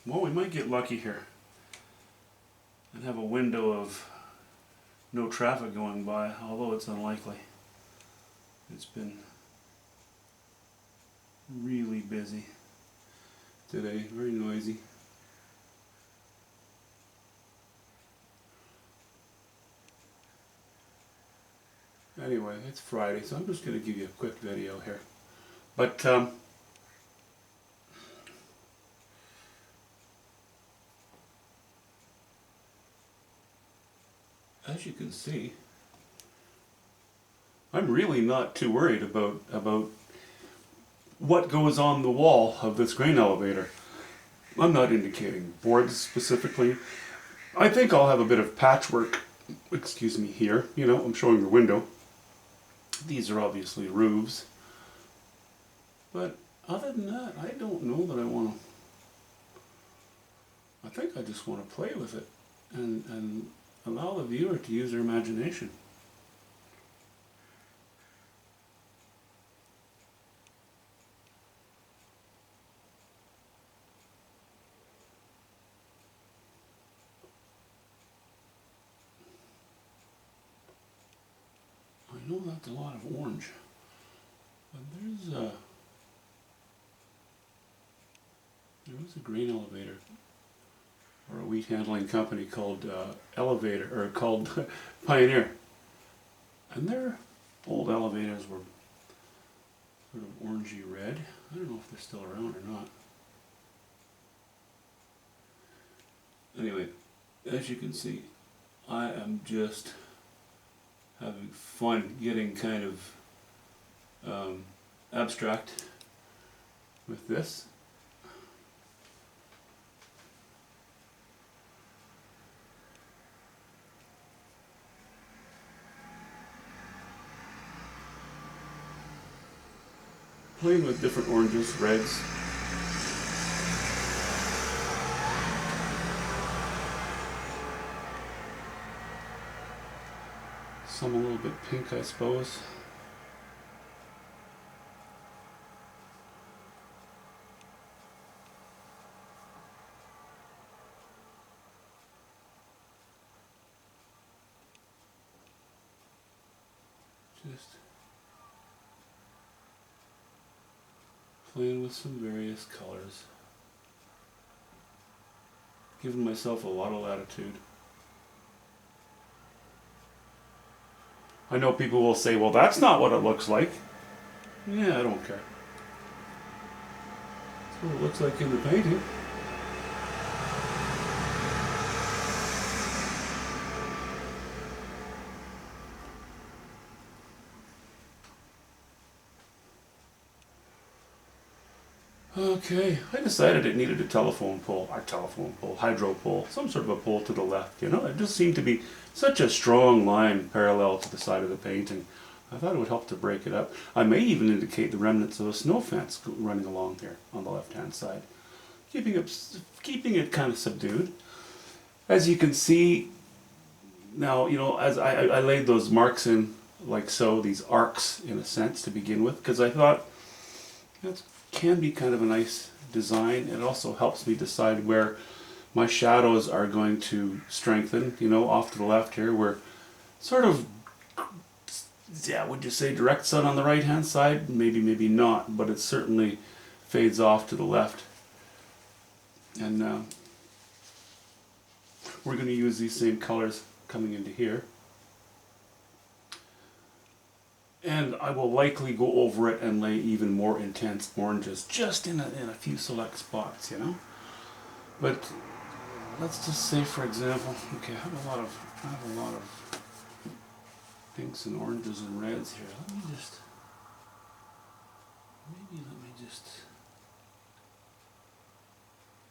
Well, we might get lucky here and have a window of no traffic going by, although it's unlikely. It's been really busy today, very noisy. Anyway, it's Friday, so I'm just going to give you a quick video here. But as you can see, I'm really not too worried about what goes on the wall of this grain elevator. I'm not indicating boards specifically. I think I'll have a bit of patchwork, excuse me, here. You know, I'm showing the window. These are obviously roofs. But other than that, I don't know that I want to... I think I just want to play with it and allow the viewer to use their imagination. I know that's a lot of orange, but there was a grain elevator or a wheat handling company called called Pioneer, and their old elevators were sort of orangey red. I don't know if they're still around or not. Anyway, as you can see, I am just having fun getting kind of abstract with this. Playing with different oranges, reds. Some a little bit pink, I suppose. Just playing with some various colors. Giving myself a lot of latitude. I know people will say, well, that's not what it looks like. Yeah, I don't care. That's what it looks like in the painting. Okay, I decided it needed a hydro pole, some sort of a pole to the left, you know? It just seemed to be such a strong line parallel to the side of the painting. I thought it would help to break it up. I may even indicate the remnants of a snow fence running along here on the left-hand side, keeping it kind of subdued. As you can see, now, you know, as I laid those marks in like so, these arcs in a sense to begin with, because I thought that can be kind of a nice design. It also helps me decide where my shadows are going to strengthen. You know, off to the left here, we're sort of, yeah, would you say direct sun on the right hand side? Maybe, maybe not, but it certainly fades off to the left. And we're going to use these same colors coming into here. And I will likely go over it and lay even more intense oranges just in a few select spots, you know. But let's just say, for example, okay, I have a lot of pinks and oranges and reds here. Let me just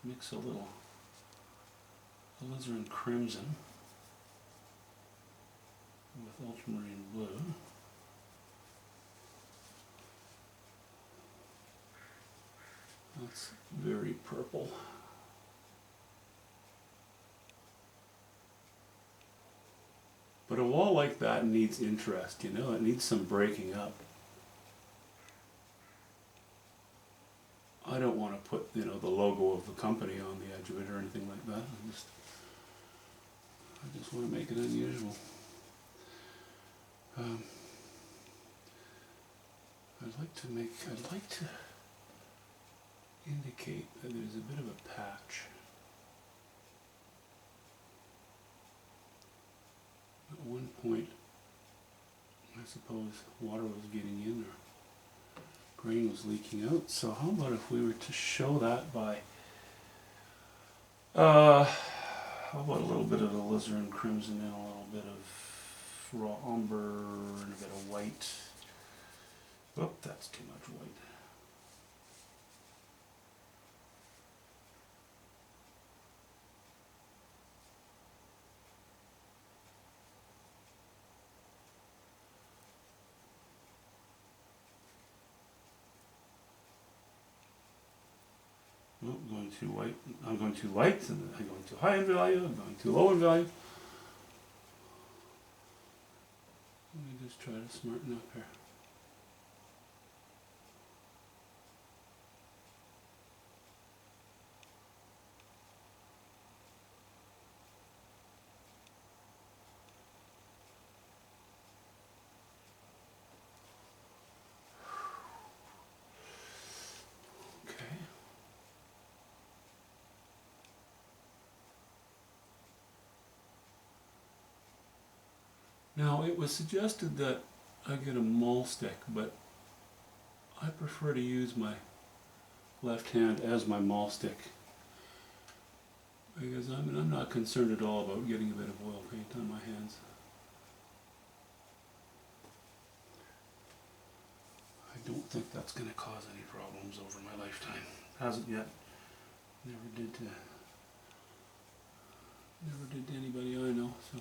mix a little alizarin crimson with ultramarine blue. That's very purple. But a wall like that needs interest, you know, it needs some breaking up. I don't want to put, you know, the logo of the company on the edge of it or anything like that. I just want to make it unusual. I'd like to indicate that there's a bit of a patch. At one point, I suppose water was getting in or grain was leaking out. So how about if we were to show that by, how about a little bit of alizarin crimson and a little bit of raw umber and a bit of white. Oh, that's too much white. Oh, going too white. I'm going too light, and I'm going too high in value. I'm going too low in value. Let me just try to smarten up here. Okay. Now, it was suggested that I get a maul stick, but I prefer to use my left hand as my maul stick because I'm not concerned at all about getting a bit of oil paint on my hands. I don't think that's going to cause any problems over my lifetime. Hasn't yet. Never did to anybody I know, so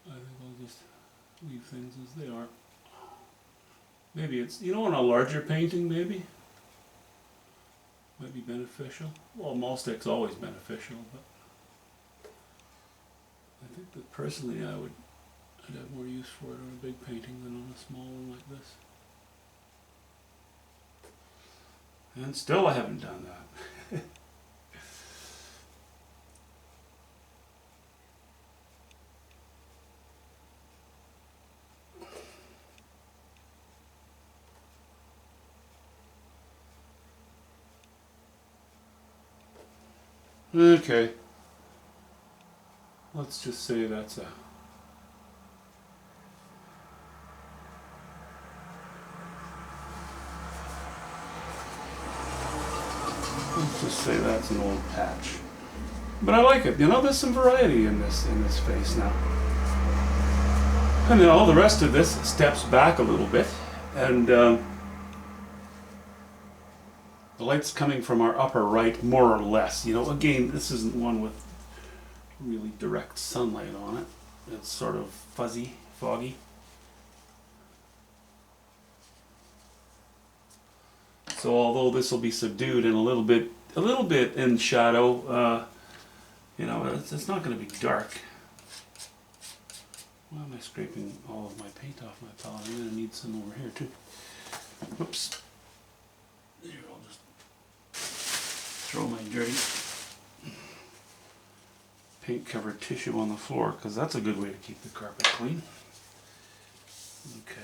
I think I'll just leave things as they are. Maybe it's, on a larger painting maybe, might be beneficial. Well, maul stick's always beneficial, but I think that personally I'd have more use for it on a big painting than on a small one like this. And still I haven't done that. Okay. Let's just say that's a... Let's just say that's an old patch. But I like it. There's some variety in this face now. And then all the rest of this steps back a little bit. And the light's coming from our upper right, more or less. Again, this isn't one with really direct sunlight on it. It's sort of fuzzy, foggy. So although this will be subdued and a little bit in shadow, it's not going to be dark. Why am I scraping all of my paint off my palette? I'm going to need some over here too. Whoops. Here, I'll just throw my dirty paint covered tissue on the floor because that's a good way to keep the carpet clean. Okay.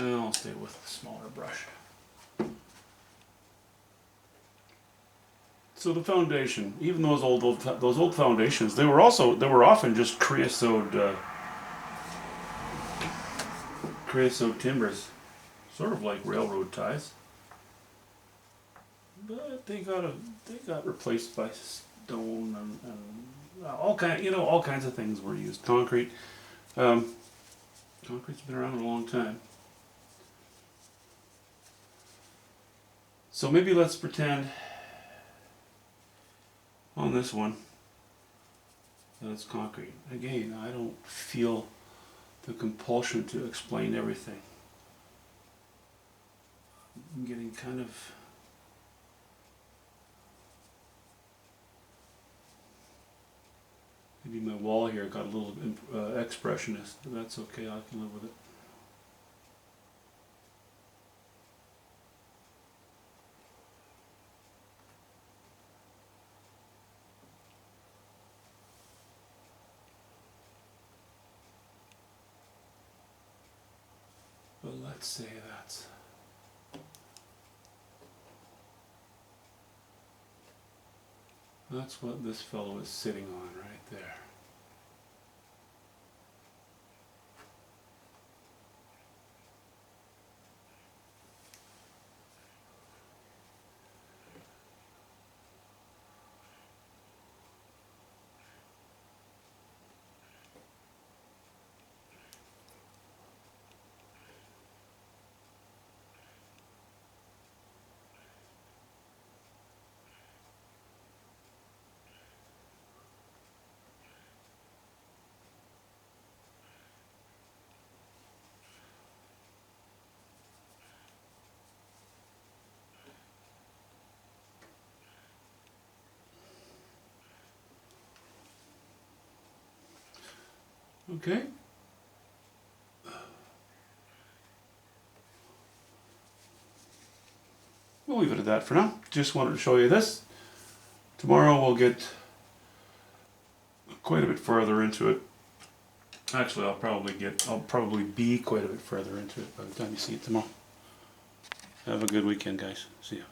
I'll stay with the smaller brush. So the foundation, even those old foundations, they were often just creosote timbers, sort of like railroad ties. But they got replaced by stone and all kinds of things were used. Concrete. Concrete's been around a long time. So maybe let's pretend on this one that it's concrete. Again, I don't feel the compulsion to explain everything. I'm getting kind of Maybe my wall here got a little expressionist, but that's okay, I can live with it. But let's say that's what this fellow is sitting on right there. Okay. We'll leave it at that for now. Just wanted to show you this. Tomorrow we'll get quite a bit further into it. Actually, I'll probably be quite a bit further into it by the time you see it tomorrow. Have a good weekend, guys. See ya.